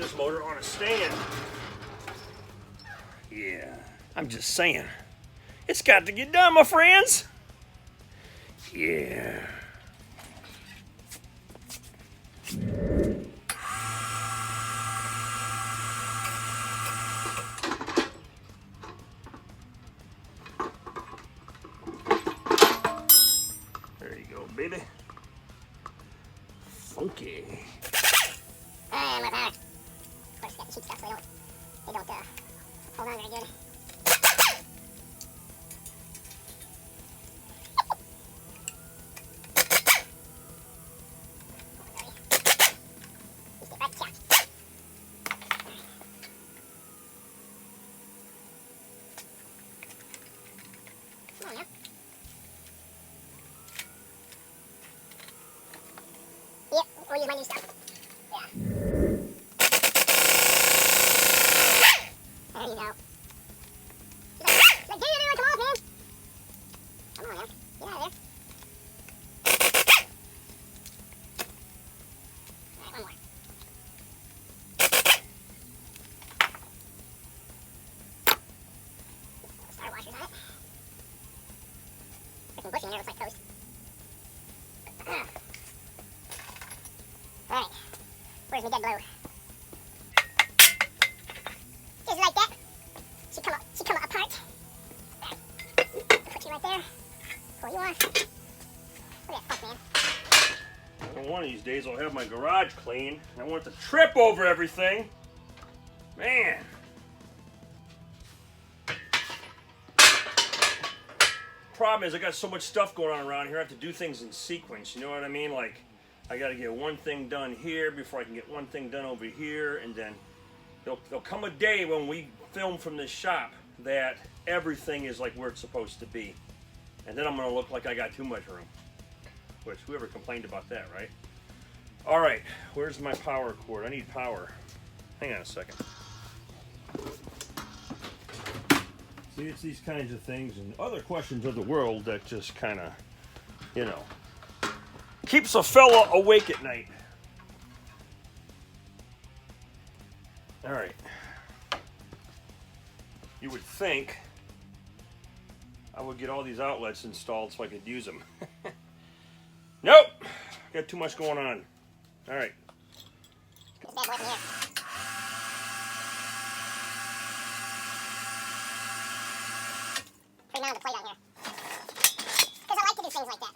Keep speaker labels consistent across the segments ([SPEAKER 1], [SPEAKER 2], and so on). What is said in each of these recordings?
[SPEAKER 1] this motor on a stand. Yeah, I'm just saying. It's got to get done, my friends. Yeah. There you go, baby. Funky.
[SPEAKER 2] My power. Of course, got the cheap stuff so they don't hold on very good. Yep, we'll use my new stuff. Yeah. There you go. She's like, dude, come on, man. Come on, man. Get out of there. Alright, one more. Star washers on it. Freaking bushy in there, looks like toast. Alright, where's my dead blow? Just like that. She come apart. Put you right there. Pull you off. Look at that funk, man.
[SPEAKER 1] Well, one of these days I'll have my garage clean. I want to trip over everything. Man. Problem is I got so much stuff going on around here. I have to do things in sequence. You know what I mean? Like, I got to get one thing done here before I can get one thing done over here, and then there'll come a day when we film from this shop that everything is like where it's supposed to be, and then I'm going to look like I got too much room, which whoever complained about that, right? All right, where's my power cord? I need power. Hang on a second. See, it's these kinds of things and other questions of the world that just kind of, you know, keeps a fella awake at night. All right. You would think I would get all these outlets installed so I could use them. Nope. Got too much going on. All right.
[SPEAKER 2] Put this bad boy in here. Put down the plate on here. Because I like to do things like that.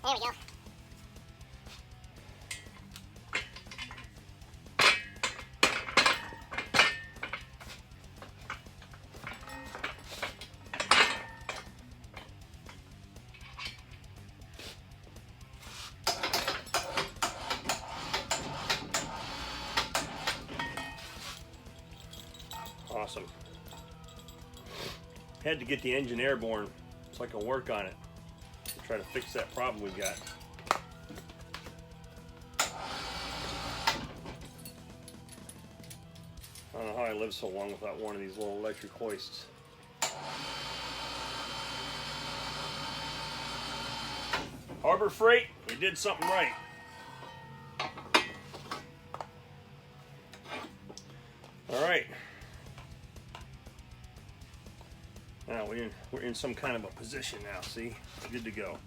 [SPEAKER 2] There we go.
[SPEAKER 1] Awesome. Had to get the engine airborne so I can work on it. Try to fix that problem we got. I don't know how I lived so long without one of these little electric hoists. Harbor Freight, we did something right. All right. Now we're in some kind of a position now. See, good to go.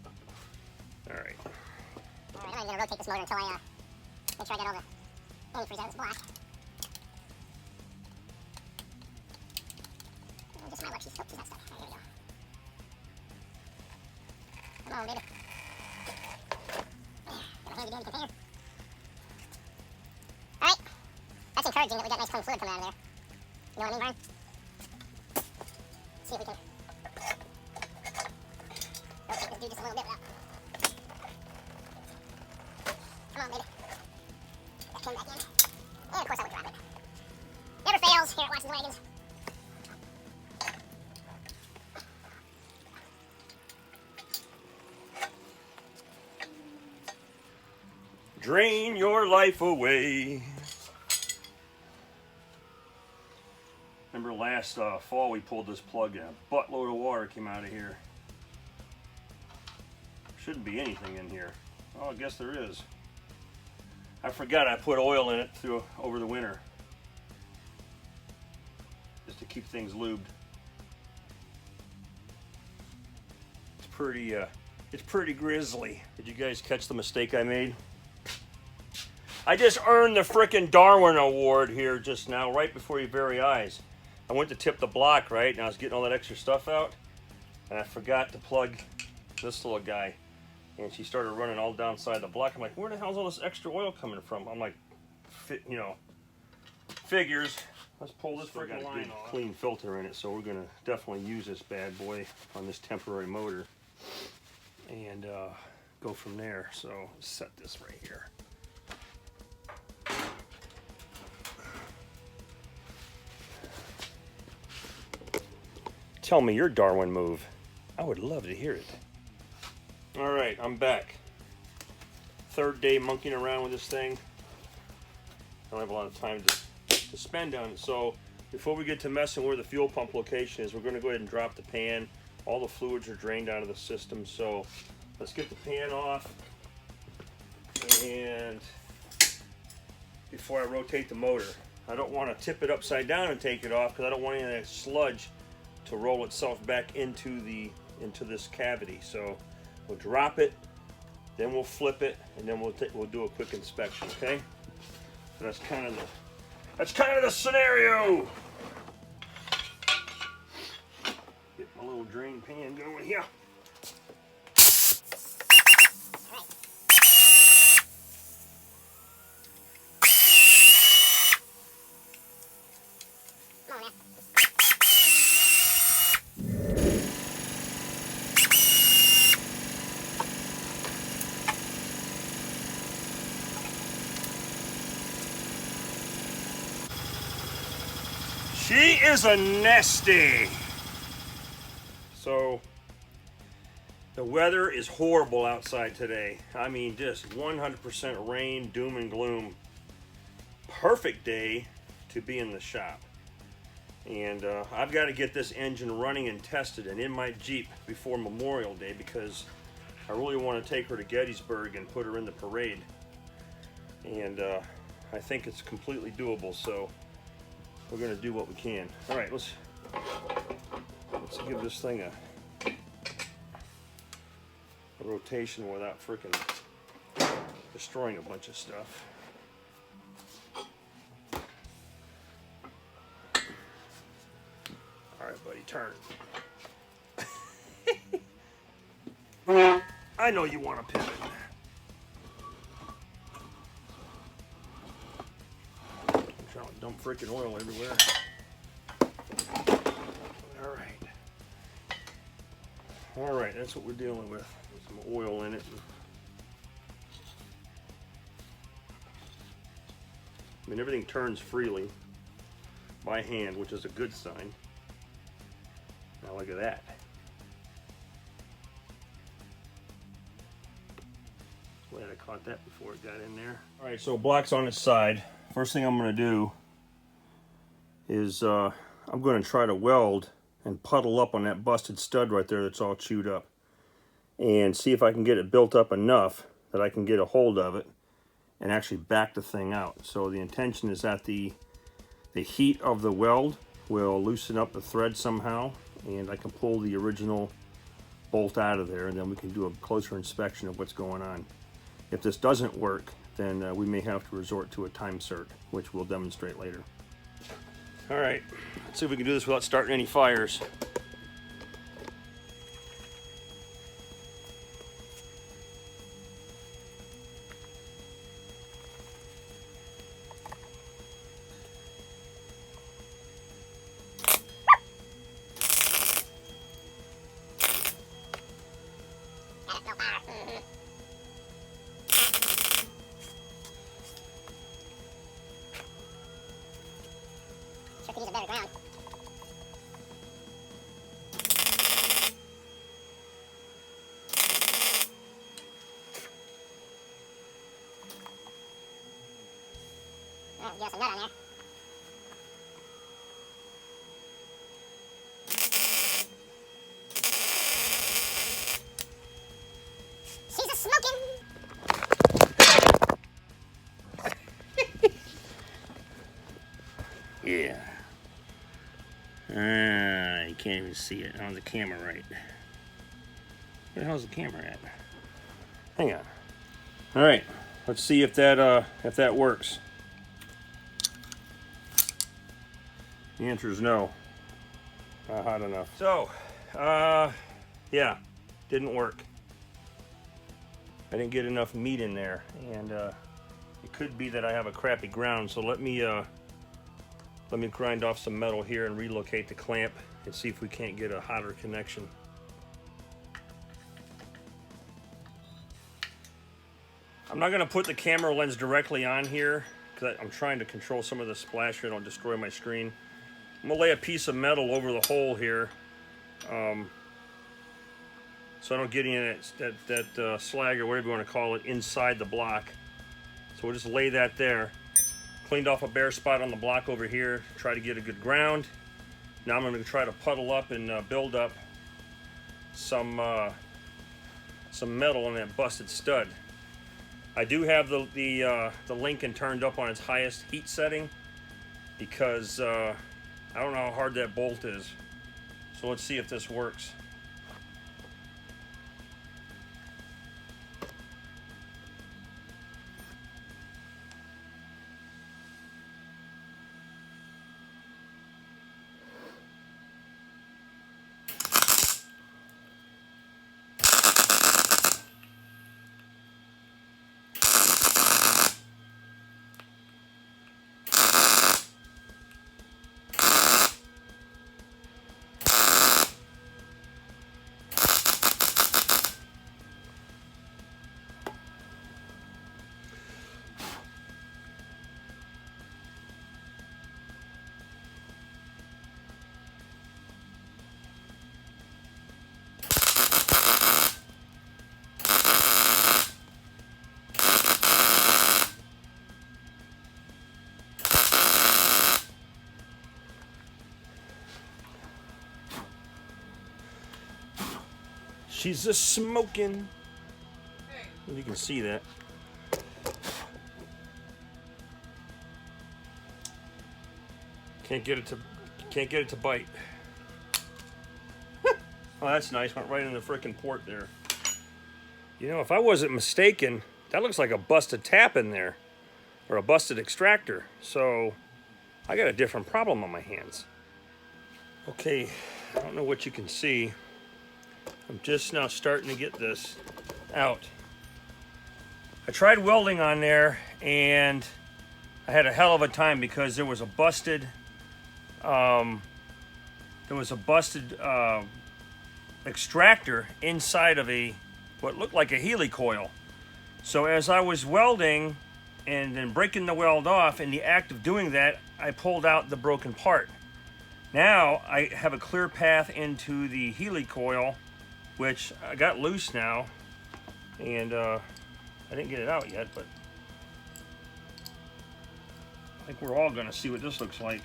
[SPEAKER 1] All right.
[SPEAKER 2] All right, I'm gonna rotate this motor until I make sure I get all the antifreeze out of this block. Oh, just my luck, she's that stuff. There we go. Come on, baby. Got a handy dandy container. All right. That's encouraging that we got nice clean fluid coming out of there. You know what I mean, Brian? See if we can rotate this dude just a little bit without. Come on, baby. Get that pin back in. And of course I would drop it. Never fails here at Watching the Wagons.
[SPEAKER 1] Drain your life away. last fall we pulled this plug and a buttload of water came out of here. Shouldn't be anything in here. Oh, I guess there is. I forgot I put oil in it over the winter, just to keep things lubed. It's pretty grisly. Did you guys catch the mistake I made? I just earned the frickin' Darwin Award here just now, right before your very eyes. I went to tip the block, right, and I was getting all that extra stuff out, and I forgot to plug this little guy, and she started running all down side the block. I'm like, where the hell's all this extra oil coming from? I'm like, figures. Let's pull this frickin' line off. Clean filter in it, so we're gonna definitely use this bad boy on this temporary motor, and go from there. So set this right here. Tell me your Darwin move. I would love to hear it. All right, I'm back. Third day monkeying around with this thing. I don't have a lot of time to spend on it. So before we get to messing where the fuel pump location is, we're going to go ahead and drop the pan. All the fluids are drained out of the system. So let's get the pan off. And before I rotate the motor, I don't want to tip it upside down and take it off because I don't want any of that sludge to roll itself back into this cavity. So we'll drop it, then we'll flip it, and then we'll do a quick inspection. Okay? So that's kind of the scenario. Get my little drain pan going here. She is a nesty. So the weather is horrible outside today. I mean, just 100% rain, doom and gloom. Perfect day to be in the shop. And I've got to get this engine running and tested and in my Jeep before Memorial Day because I really want to take her to Gettysburg and put her in the parade. And I think it's completely doable. So we're going to do what we can. All right, let's give this thing a rotation without freaking destroying a bunch of stuff. All right, buddy, turn. I know you want to pivot. Dump freaking oil everywhere. All right, that's what we're dealing with. Some oil in it. I mean, everything turns freely by hand, which is a good sign. Now look at that. Glad I caught that before it got in there. All right, so block's on its side. First thing I'm going to do is I'm going to try to weld and puddle up on that busted stud right there that's all chewed up and see if I can get it built up enough that I can get a hold of it and actually back the thing out. So the intention is that the heat of the weld will loosen up the thread somehow and I can pull the original bolt out of there and then we can do a closer inspection of what's going on. If this doesn't work, then we may have to resort to a time Sert, which we'll demonstrate later. All right, let's see if we can do this without starting any fires.
[SPEAKER 2] Sure could use a better ground. Well, give us a nut on there.
[SPEAKER 1] really see it on the camera right. Where the hell's the camera at? Hang on. All right, let's see if that works. The answer is no. Not hot enough. So, yeah, didn't work. I didn't get enough meat in there, and it could be that I have a crappy ground. So let me grind off some metal here and relocate the clamp and see if we can't get a hotter connection. I'm not going to put the camera lens directly on here because I'm trying to control some of the splash here. It'll destroy my screen. I'm going to lay a piece of metal over the hole here so I don't get any of that slag or whatever you want to call it inside the block. So we'll just lay that there. Cleaned off a bare spot on the block over here, try to get a good ground. Now I'm going to try to puddle up and build up some metal on that busted stud. I do have the Lincoln turned up on its highest heat setting because I don't know how hard that bolt is. So let's see if this works. She's a smoking. Hey. You can see that. Can't get it to bite. Oh, that's nice. Went right in the frickin' port there. You know, if I wasn't mistaken, that looks like a busted tap in there, or a busted extractor. So I got a different problem on my hands. Okay, I don't know what you can see. I'm just now starting to get this out. I tried welding on there and I had a hell of a time because there was a busted extractor inside of what looked like a helicoil. So as I was welding and then breaking the weld off, in the act of doing that, I pulled out the broken part. Now I have a clear path into the helicoil, which I got loose now, and I didn't get it out yet, but I think we're all gonna see what this looks like.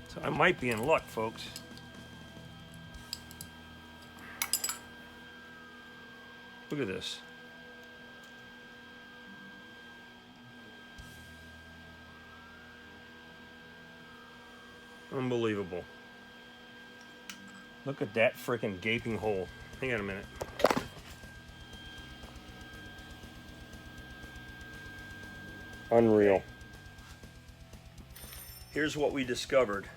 [SPEAKER 1] So I might be in luck, folks. Look at this. Unbelievable. Look at that freaking gaping hole. Hang on a minute. Unreal. Here's what we discovered.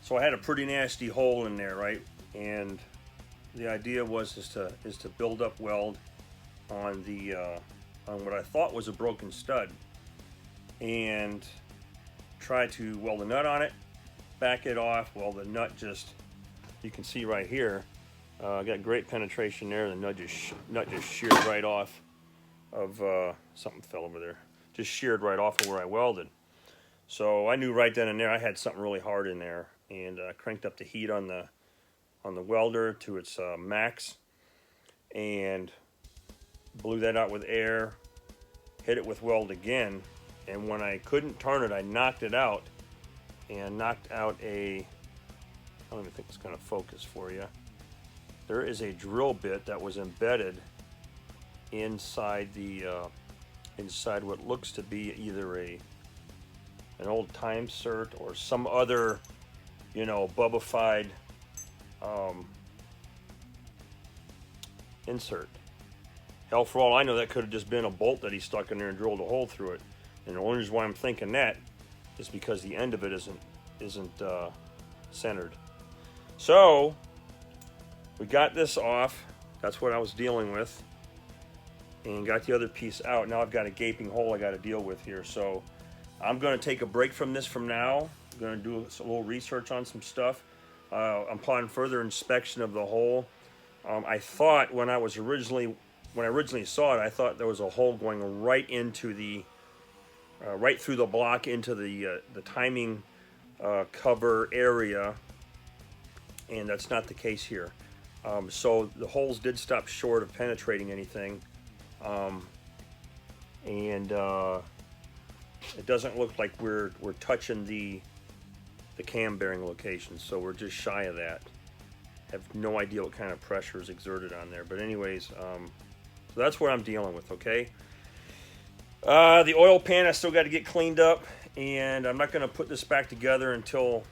[SPEAKER 1] So I had a pretty nasty hole in there, right? And the idea was to build up weld on the on what I thought was a broken stud, and try to weld a nut on it, back it off. Well, the nut just, you can see right here, got great penetration there. The nut just sheared right off of something fell over there. Just sheared right off of where I welded. So I knew right then and there I had something really hard in there, and cranked up the heat on the welder to its max, and blew that out with air, hit it with weld again, and when I couldn't turn it, I knocked it out, and knocked out I don't even think it's going to focus for you. There is a drill bit that was embedded inside the inside what looks to be either an old time Sert or some other, you know, bubbified insert. Hell, for all I know, that could have just been a bolt that he stuck in there and drilled a hole through it. And the only reason why I'm thinking that is because the end of it isn't centered. So we got this off. That's what I was dealing with, and got the other piece out. Now I've got a gaping hole I got to deal with here. So I'm going to take a break from this from now. I'm going to do a little research on some stuff. Upon further inspection of the hole, I thought when I originally saw it, I thought there was a hole going right into the right through the block into the timing cover area, and that's not the case here. So the holes did stop short of penetrating anything, and it doesn't look like we're touching the cam bearing location, so we're just shy of that. Have no idea what kind of pressure is exerted on there, but anyways, so that's what I'm dealing with. Okay. The oil pan I still got to get cleaned up, and I'm not going to put this back together until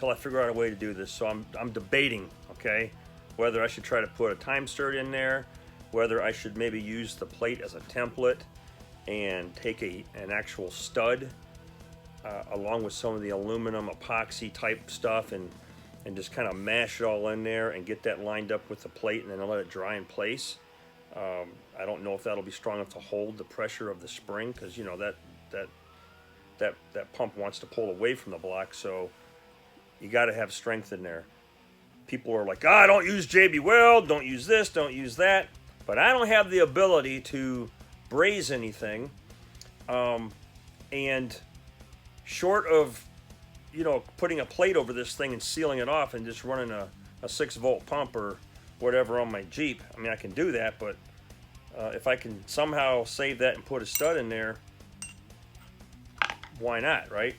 [SPEAKER 1] I figure out a way to do this. So I'm debating, okay, whether I should try to put a time Sert in there, whether I should maybe use the plate as a template and take an actual stud along with some of the aluminum epoxy type stuff and just kind of mash it all in there and get that lined up with the plate and then let it dry in place. I don't know if that'll be strong enough to hold the pressure of the spring, because you know that pump wants to pull away from the block, so you got to have strength in there. People are like, don't use JB Weld, don't use this, don't use that, but I don't have the ability to braze anything, and short of, you know, putting a plate over this thing and sealing it off and just running a 6-volt pump or whatever on my Jeep. I mean, I can do that, but if I can somehow save that and put a stud in there, why not, right?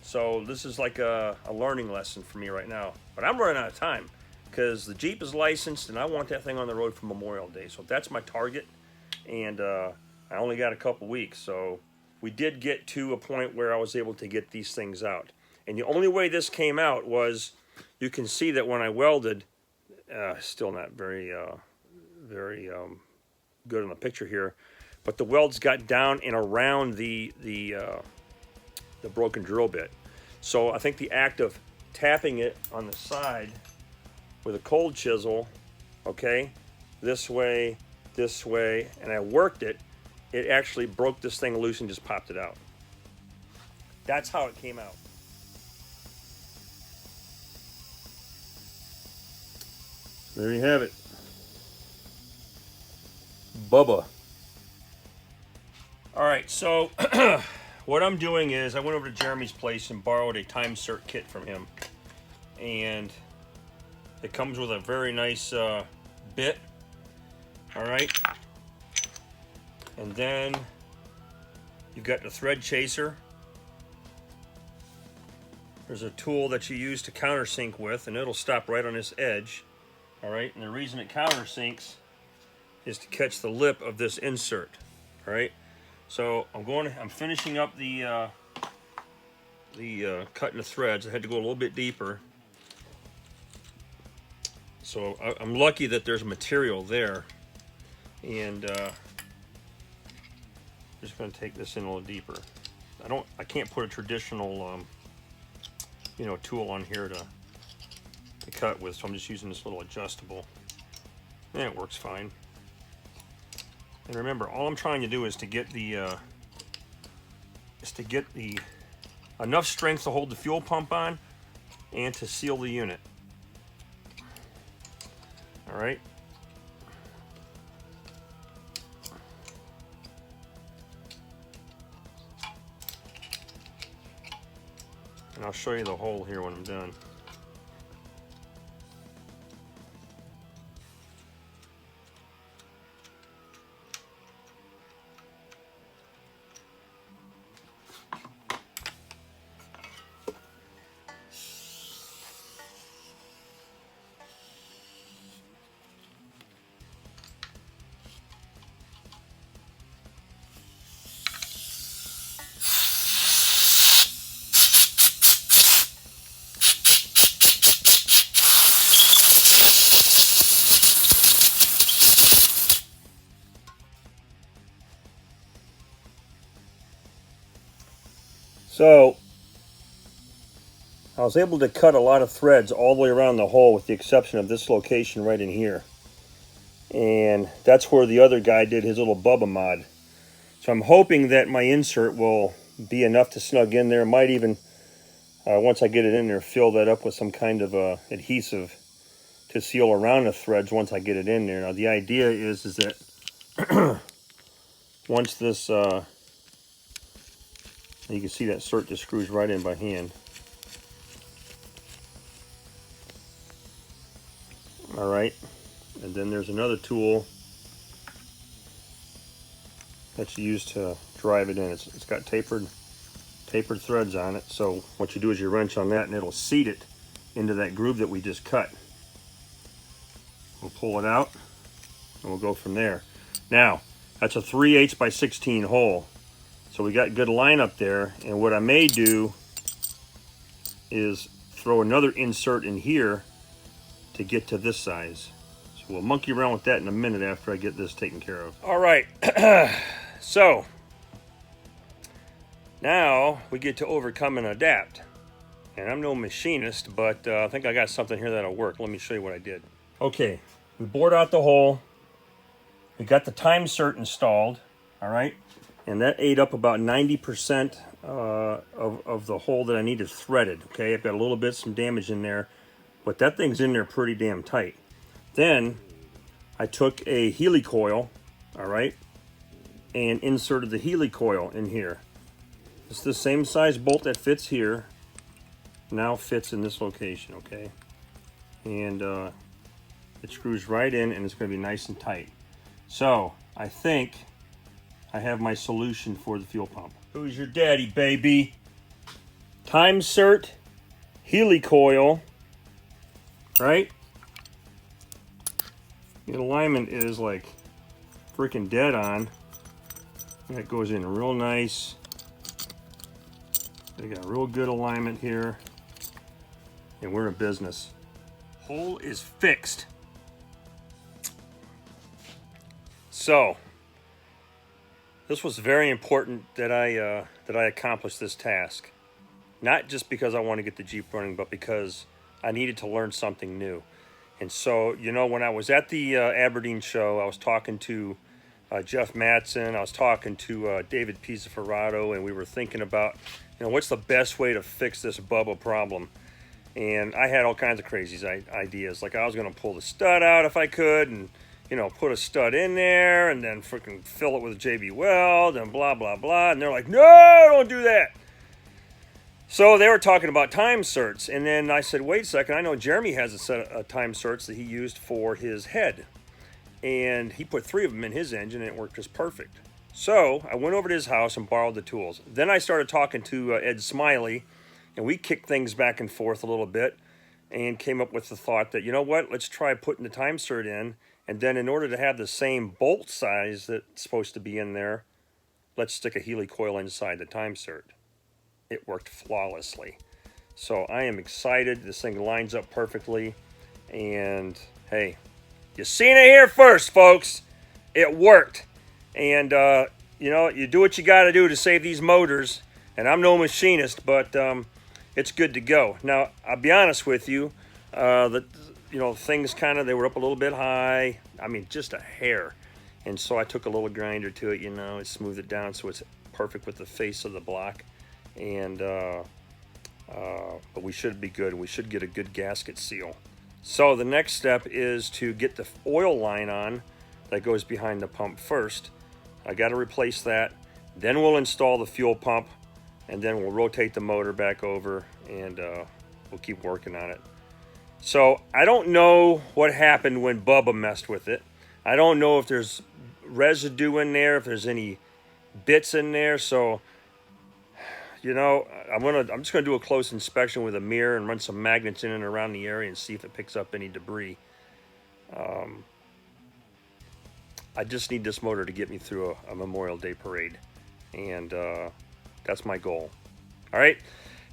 [SPEAKER 1] So this is like a learning lesson for me right now. But I'm running out of time because the Jeep is licensed and I want that thing on the road for Memorial Day. So that's my target, and I only got a couple weeks. So we did get to a point where I was able to get these things out. And the only way this came out was, you can see that when I welded, still not very good on the picture here, but the welds got down and around the broken drill bit. So I think the act of tapping it on the side with a cold chisel, okay, this way, and I worked it, it actually broke this thing loose and just popped it out. That's how it came out. There you have it. Bubba. All right, so what I'm doing is I went over to Jeremy's place and borrowed a time Sert kit from him. And it comes with a very nice bit. All right. And then you've got the thread chaser. There's a tool that you use to countersink with, and it'll stop right on this edge. All right, and the reason it countersinks is to catch the lip of this insert. All right, so I'm finishing up the cutting the threads. I had to go a little bit deeper, so I'm lucky that there's material there, and just going to take this in a little deeper. I can't put a traditional tool on here to cut with, so I'm just using this little adjustable, and it works fine. And remember, all I'm trying to do is to get enough strength to hold the fuel pump on and to seal the unit. All right. And I'll show you the hole here when I'm done. So I was able to cut a lot of threads all the way around the hole with the exception of this location right in here. And that's where the other guy did his little Bubba mod. So I'm hoping that my insert will be enough to snug in there. Might even, once I get it in there, fill that up with some kind of adhesive to seal around the threads once I get it in there. Now the idea is that once this, you can see that Sert just screws right in by hand. All right, and then there's another tool that's used to drive it in. It's got tapered threads on it. So what you do is you wrench on that and it'll seat it into that groove that we just cut. We'll pull it out and we'll go from there. Now, that's a 3/8 by 16 hole. So we got good line up there, and what I may do is throw another insert in here to get to this size. So we'll monkey around with that in a minute after I get this taken care of. All right, so now we get to overcome and adapt. And I'm no machinist, but I think I got something here that'll work. Let me show you what I did. Okay, we bored out the hole. We got the time Sert installed, all right? And that ate up about 90% of the hole that I needed threaded, okay? I've got a little bit, some damage in there, but that thing's in there pretty damn tight. Then I took a Helicoil, all right, and inserted the Helicoil in here. It's the same size bolt that fits here, now fits in this location, okay? And it screws right in and it's gonna be nice and tight. So I think I have my solution for the fuel pump. Who's your daddy, baby? Time Sert, Helicoil, right? The alignment is like freaking dead on. That goes in real nice. They got real good alignment here. And we're in business. Hole is fixed. So, this was very important that I accomplished this task. Not just because I want to get the Jeep running, but because I needed to learn something new. And so, you know, when I was at the Aberdeen show, I was talking to Jeff Matson, I was talking to David Pizzaferrato, and we were thinking about, you know, what's the best way to fix this Bubba problem? And I had all kinds of crazy ideas. Like I was going to pull the stud out if I could, and you know, put a stud in there, and then freaking fill it with a JB weld, and blah, blah, blah. And they're like, no, don't do that. So they were talking about time Serts. And then I said, wait a second, I know Jeremy has a set of time Serts that he used for his head. And he put 3 of them in his engine, and it worked just perfect. So I went over to his house and borrowed the tools. Then I started talking to Ed Smiley, and we kicked things back and forth a little bit and came up with the thought that, you know what, let's try putting the time Sert in. And then in order to have the same bolt size that's supposed to be in there, let's stick a Helicoil inside the time Sert. It worked flawlessly. So I am excited. This thing lines up perfectly. And hey, you seen it here first, folks. It worked. And, you know, you do what you got to do to save these motors. And I'm no machinist, but it's good to go. Now, I'll be honest with you. You know, things they were up a little bit high. I mean, just a hair. And so I took a little grinder to it, you know, and smoothed it down so it's perfect with the face of the block. And, but we should be good. We should get a good gasket seal. So the next step is to get the oil line on that goes behind the pump first. I got to replace that. Then we'll install the fuel pump, and then we'll rotate the motor back over, and we'll keep working on it. So I don't know what happened when Bubba messed with it. I don't know if there's residue in there, if there's any bits in there. So, you know, I'm just gonna do a close inspection with a mirror and run some magnets in and around the area and see if it picks up any debris. I just need this motor to get me through a Memorial Day parade, and that's my goal. All right.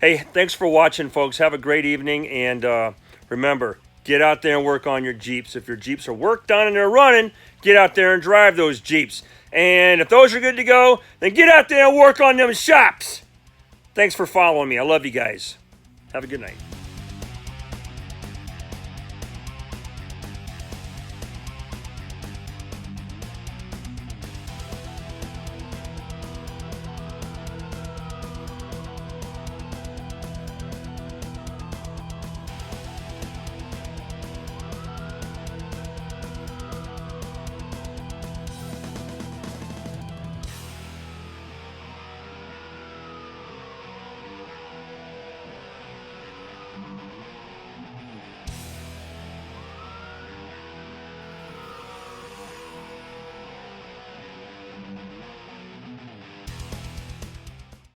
[SPEAKER 1] Hey, thanks for watching, folks. Have a great evening, and remember, get out there and work on your Jeeps. If your Jeeps are worked on and they're running, get out there and drive those Jeeps. And if those are good to go, then get out there and work on them shops. Thanks for following me. I love you guys. Have a good night.